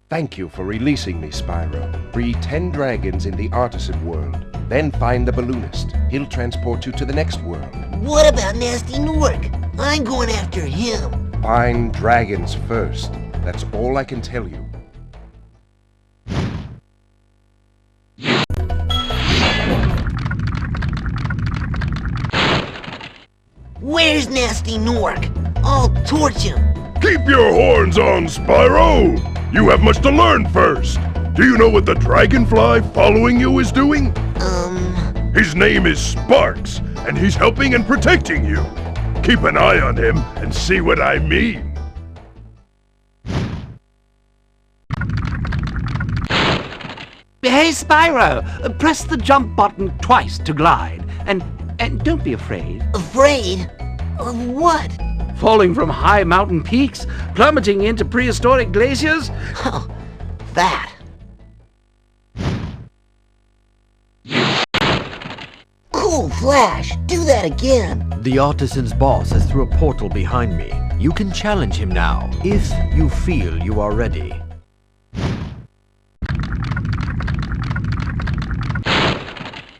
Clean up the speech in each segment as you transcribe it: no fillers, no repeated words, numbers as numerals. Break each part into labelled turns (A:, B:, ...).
A: Thank you for releasing me, Spyro. Free 10 dragons in the artisan world. Then find the balloonist. He'll transport you to the next world.
B: What about Nasty Gnorc? I'm going after him.
A: Find dragons first. That's all I can tell you.
B: Where's Nasty Gnorc? I'll torch him.
C: Keep your horns on, Spyro! You have much to learn first. Do you know what the dragonfly following you is doing? His name is Sparks, and he's helping and protecting you. Keep an eye on him and see what I mean.
D: Hey, Spyro! Press the jump button twice to glide. And don't be afraid.
B: Afraid? Of what?
D: Falling from high mountain peaks? Plummeting into prehistoric glaciers?
B: Oh, that. Cool Flash! Do that again!
E: The artisan's boss is through a portal behind me. You can challenge him now, if you feel you are ready.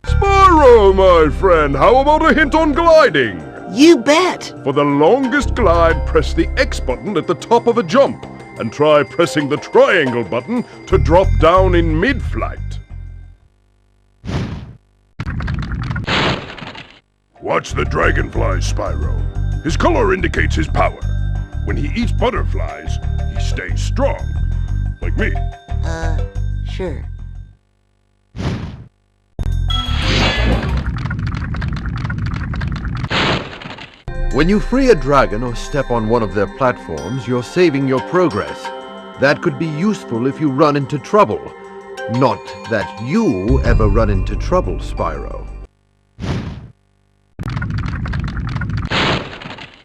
C: Spyro, my friend, how about a hint on gliding?
B: You bet!
C: For the longest glide, press the X button at the top of a jump, and try pressing the triangle button to drop down in mid-flight. Watch the dragonfly, Spyro. His color indicates his power. When he eats butterflies, he stays strong. Like me.
B: Sure.
F: When you free a dragon or step on one of their platforms, you're saving your progress. That could be useful if you run into trouble. Not that you ever run into trouble, Spyro.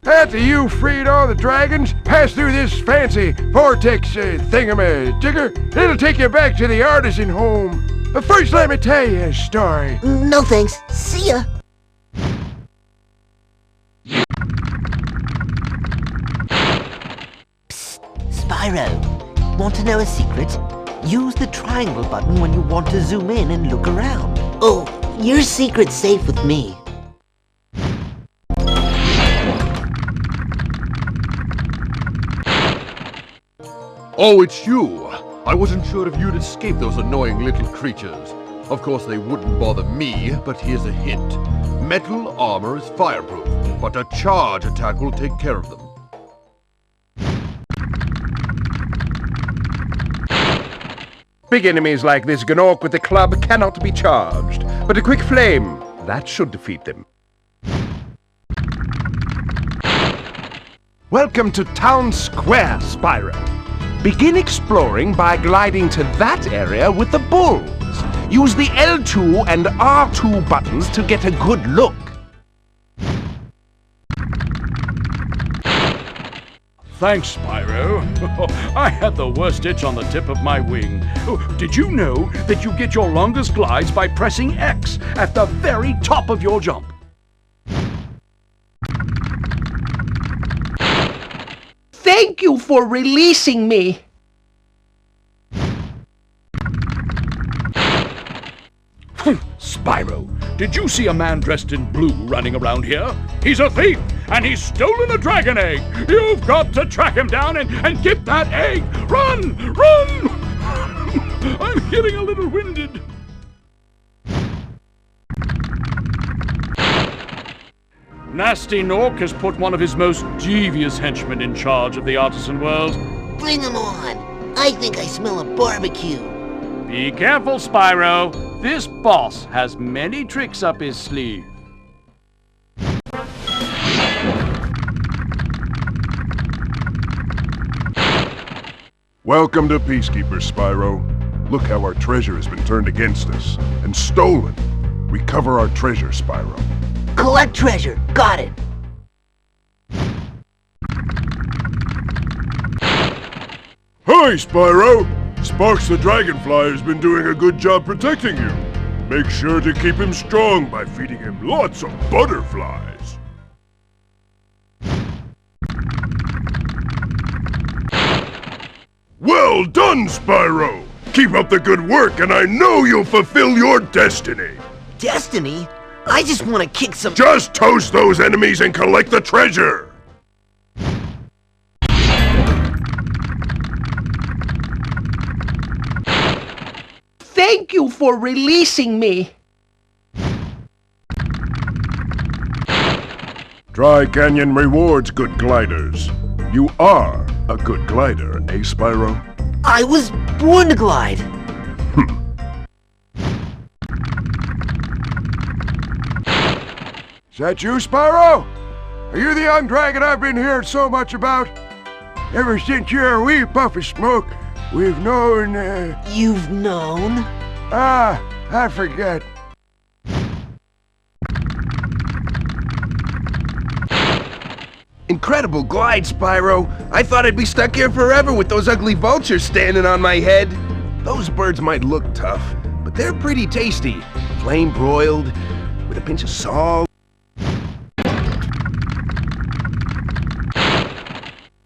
G: After you freed all the dragons, pass through this fancy vortex thingamajigger. It'll take you back to the artisan home. But first let me tell you a story.
B: No thanks. See ya. Psst, Spyro. Want to know a secret? Use the triangle button when you want to zoom in and look around. Oh, your secret's safe with me.
F: Oh, it's you! I wasn't sure if you'd escape those annoying little creatures. Of course, they wouldn't bother me, but here's a hint. Metal armor is fireproof, but a charge attack will take care of them.
A: Big enemies like this Gnorc with the club cannot be charged, but a quick flame, that should defeat them. Welcome to Town Square, Spyro. Begin exploring by gliding to that area with the bulls. Use the L2 and R2 buttons to get a good look.
H: Thanks, Spyro. I had the worst itch on the tip of my wing. Oh, did you know that you get your longest glides by pressing X at the very top of your jump?
D: Thank you for releasing me.
H: Spyro, did you see a man dressed in blue running around here? He's a thief, and he's stolen a dragon egg. You've got to track him down and get that egg. Run! Run! I'm getting a little winded. Nasty Gnorc has put one of his most devious henchmen in charge of the artisan world.
B: Bring him on. I think I smell a barbecue.
H: Be careful, Spyro. This boss has many tricks up his sleeve.
C: Welcome to Peacekeeper, Spyro. Look how our treasure has been turned against us and stolen. Recover our treasure, Spyro.
B: Collect treasure. Got it.
C: Hi, Spyro! Sparks the Dragonfly has been doing a good job protecting you. Make sure to keep him strong by feeding him lots of butterflies. Well done, Spyro! Keep up the good work, and I know you'll fulfill your destiny!
B: Destiny? I just want to kick some...
C: Just toast those enemies and collect the treasure!
A: Thank you for releasing me.
C: Dry Canyon rewards good gliders. You are a good glider, eh, Spyro?
B: I was born to glide.
G: Is that you, Spyro? Are you the young dragon I've been hearing so much about? Ever since you're a wee puff of smoke, we've known,
B: You've known?
G: I forget.
A: Incredible glide, Spyro. I thought I'd be stuck here forever with those ugly vultures standing on my head. Those birds might look tough, but they're pretty tasty. Flame broiled, with a pinch of salt.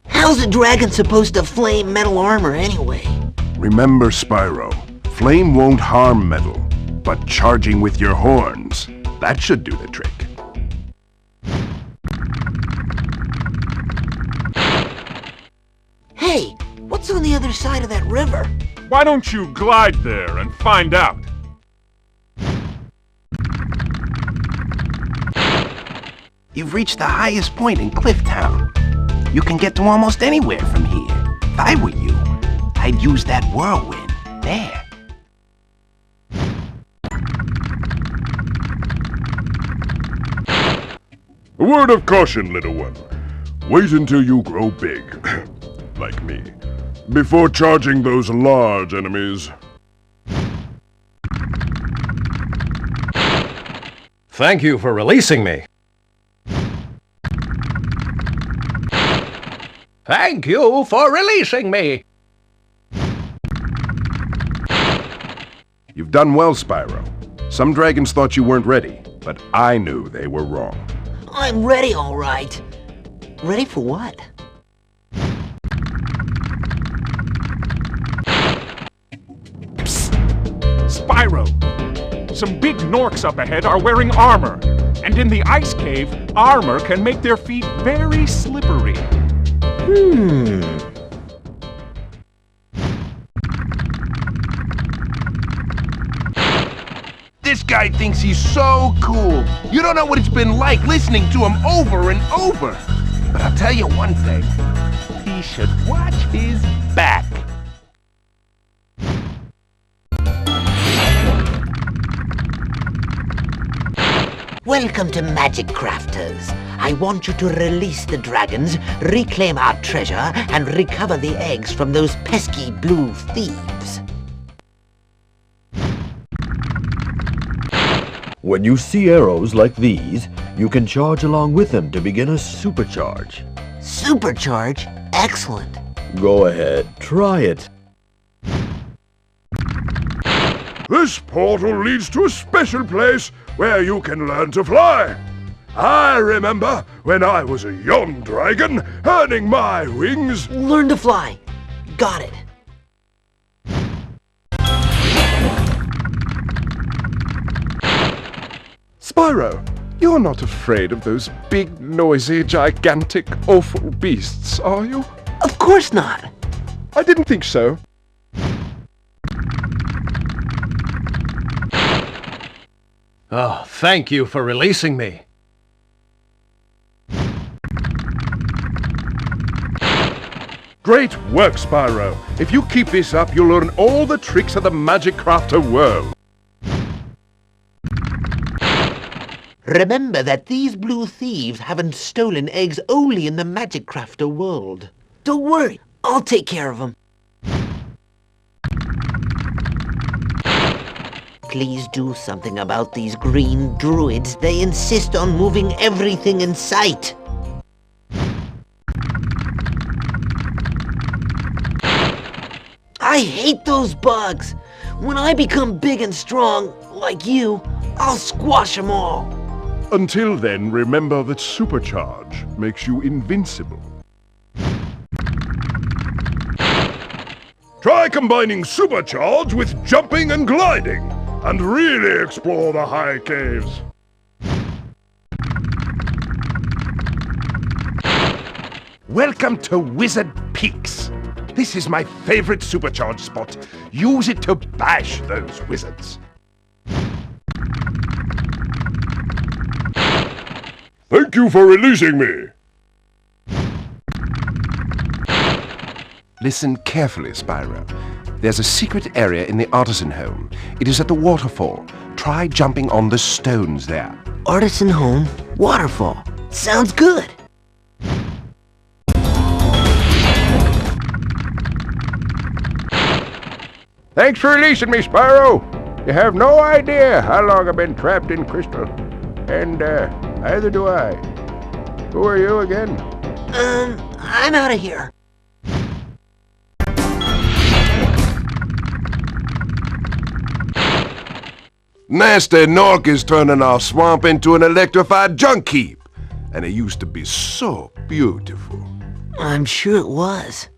B: How's a dragon supposed to flame metal armor anyway?
C: Remember, Spyro, flame won't harm metal, but charging with your horns, that should do the trick.
B: Hey, what's on the other side of that river?
I: Why don't you glide there and find out?
A: You've reached the highest point in Clifftown. You can get to almost anywhere from here. If I were you, I'd use that whirlwind there.
C: A word of caution, little one. Wait until you grow big, like me, before charging those large enemies.
E: Thank you for releasing me.
A: Thank you for releasing me.
C: You've done well, Spyro. Some dragons thought you weren't ready, but I knew they were wrong.
B: I'm ready, all right. Ready for what?
I: Spyro! Some big Gnorcs up ahead are wearing armor. And in the ice cave, armor can make their feet very slippery.
A: This guy thinks he's so cool. You don't know what it's been like listening to him over and over. But I'll tell you one thing. He should watch his back.
B: Welcome to Magic Crafters. I want you to release the dragons, reclaim our treasure, and recover the eggs from those pesky blue thieves.
E: When you see arrows like these, you can charge along with them to begin a supercharge.
B: Supercharge? Excellent.
E: Go ahead, try it.
C: This portal leads to a special place where you can learn to fly. I remember when I was a young dragon, earning my wings.
B: Learn to fly. Got it.
G: Spyro, you're not afraid of those big, noisy, gigantic, awful beasts, are you?
B: Of course not.
G: I didn't think so.
E: Oh, thank you for releasing me.
C: Great work, Spyro. If you keep this up, you'll learn all the tricks of the Magic Crafter world.
B: Remember that these blue thieves haven't stolen eggs only in the Magic Crafter world. Don't worry, I'll take care of them. Please do something about these green druids. They insist on moving everything in sight. I hate those bugs. When I become big and strong, like you, I'll squash them all.
C: Until then, remember that Supercharge makes you invincible. Try combining supercharge with jumping and gliding, and really explore the high caves.
A: Welcome to Wizard Peaks. This is my favorite supercharge spot. Use it to bash those wizards.
C: Thank you for releasing me.
A: Listen carefully, Spyro. There's a secret area in the artisan home. It is at the waterfall. Try jumping on the stones there.
B: Artisan home, waterfall. Sounds good.
G: Thanks for releasing me, Spyro. You have no idea how long I've been trapped in crystal. And, neither do I. Who are you again?
B: I'm out of here.
A: Nasty Gnorc is turning our swamp into an electrified junk heap. And it used to be so beautiful.
B: I'm sure it was.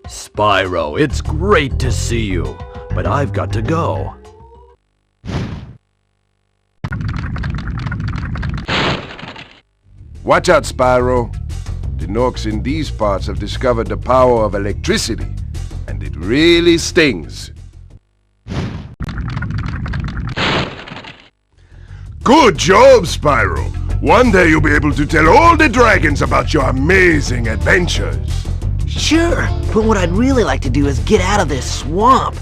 E: Spyro, it's great to see you, but I've got to go.
A: Watch out, Spyro. The Gnorcs in these parts have discovered the power of electricity, and it really stings.
C: Good job, Spyro. One day you'll be able to tell all the dragons about your amazing adventures.
B: Sure, but what I'd really like to do is get out of this swamp.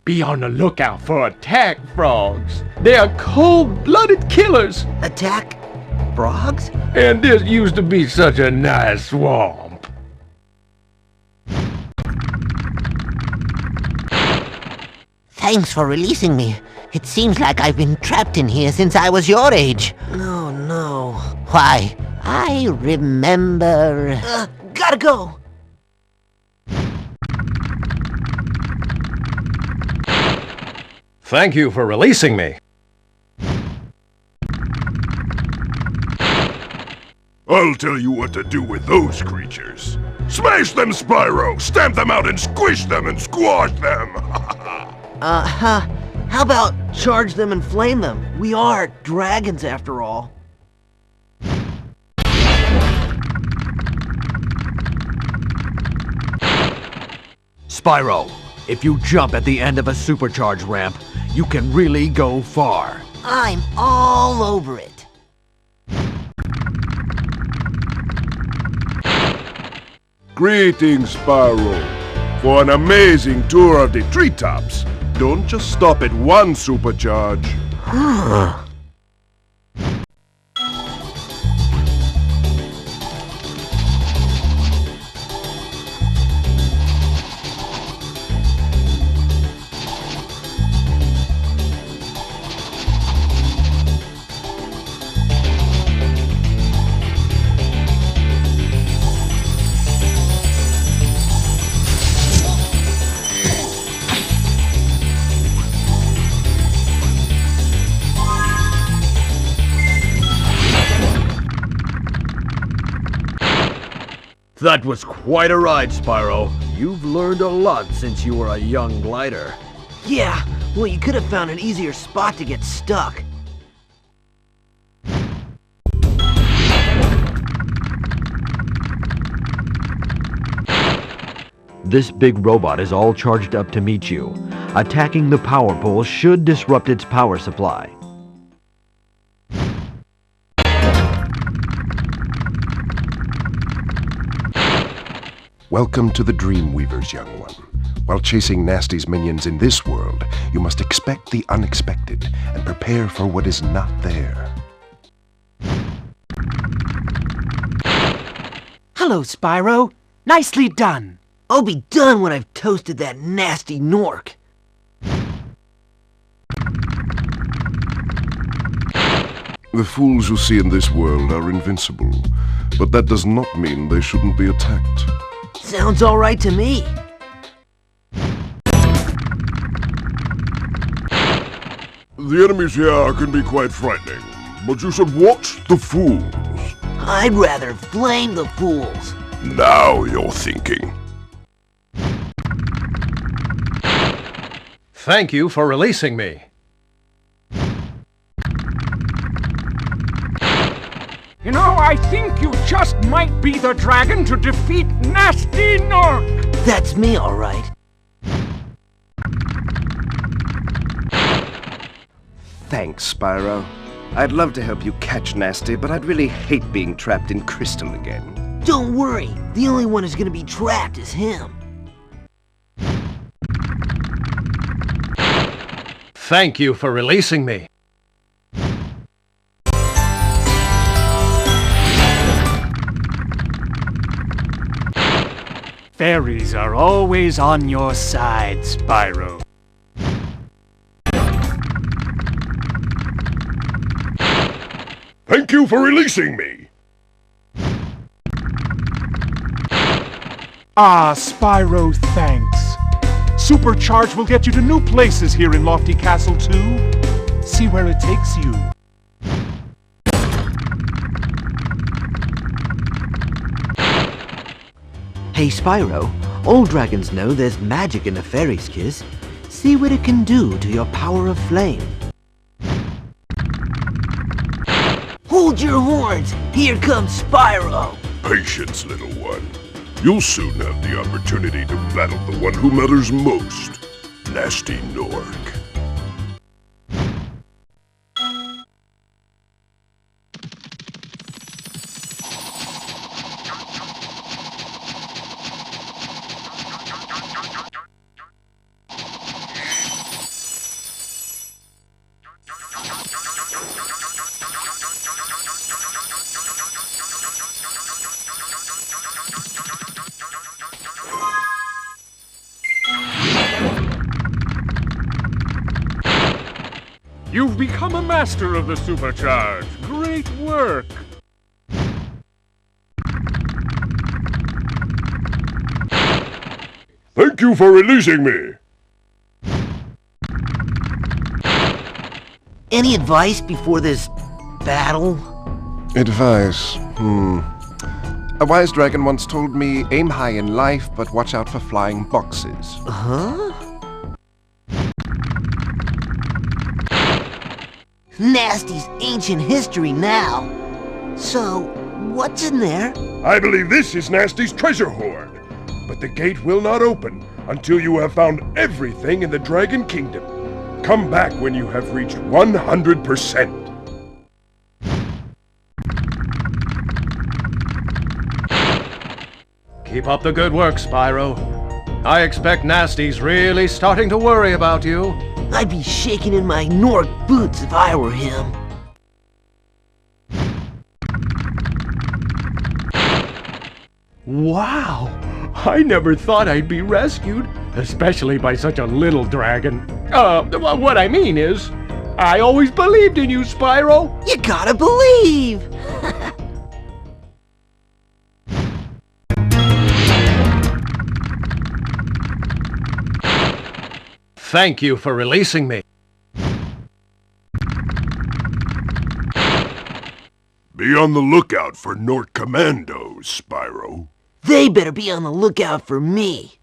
H: Be on the lookout for attack frogs. They are cold-blooded killers.
B: Attack frogs?
H: And this used to be such a nice swamp.
B: Thanks for releasing me. It seems like I've been trapped in here since I was your age. Oh, no. Why, I remember... gotta go.
E: Thank you for releasing me.
C: I'll tell you what to do with those creatures. Smash them, Spyro! Stamp them out and squish them and squash them!
B: How about charge them and flame them? We are dragons after all.
E: Spyro, if you jump at the end of a supercharge ramp, you can really go far.
B: I'm all over it.
C: Greetings, Spyro. For an amazing tour of the treetops, don't just stop at one supercharge.
E: That was quite a ride, Spyro. You've learned a lot since you were a young glider.
B: Yeah, well, you could have found an easier spot to get stuck.
E: This big robot is all charged up to meet you. Attacking the power pole should disrupt its power supply.
A: Welcome to the Dreamweavers, young one. While chasing Nasty's minions in this world, you must expect the unexpected and prepare for what is not there.
D: Hello, Spyro. Nicely done.
B: I'll be done when I've toasted that nasty Gnorc.
C: The fools you see in this world are invincible, but that does not mean they shouldn't be attacked.
B: Sounds all right to me.
C: The enemies here can be quite frightening, but you should watch the fools.
B: I'd rather flame the fools.
C: Now you're thinking.
E: Thank you for releasing me.
I: You know, I think you just might be the dragon to defeat Nasty Gnorc.
B: That's me, all right.
A: Thanks, Spyro. I'd love to help you catch Nasty, but I'd really hate being trapped in Crystal again.
B: Don't worry. The only one who's gonna be trapped is him.
E: Thank you for releasing me.
I: Fairies are always on your side, Spyro.
C: Thank you for releasing me.
I: Ah, Spyro, thanks. Supercharge will get you to new places here in Lofty Castle, too. See where it takes you.
E: Hey Spyro, all dragons know there's magic in a fairy's kiss. See what it can do to your power of flame.
B: Hold your horns! Here comes Spyro!
C: Patience, little one. You'll soon have the opportunity to battle the one who matters most, Nasty Gnorc.
I: You've become a master of the Supercharge. Great work.
C: Thank you for releasing me.
B: Any advice before this battle?
A: Advice? A wise dragon once told me, aim high in life, but watch out for flying boxes.
B: Huh? Nasty's ancient history now. So, what's in there?
C: I believe this is Nasty's treasure hoard. But the gate will not open until you have found everything in the Dragon Kingdom. Come back when you have reached 100%.
E: Keep up the good work, Spyro. I expect Nasty's really starting to worry about you.
B: I'd be shaking in my Gnorc boots if I were him.
H: Wow! I never thought I'd be rescued, especially by such a little dragon. What I mean is, I always believed in you, Spyro!
B: You gotta believe!
E: Thank you for releasing me.
C: Be on the lookout for Gnorc commandos, Spyro.
B: They better be on the lookout for me.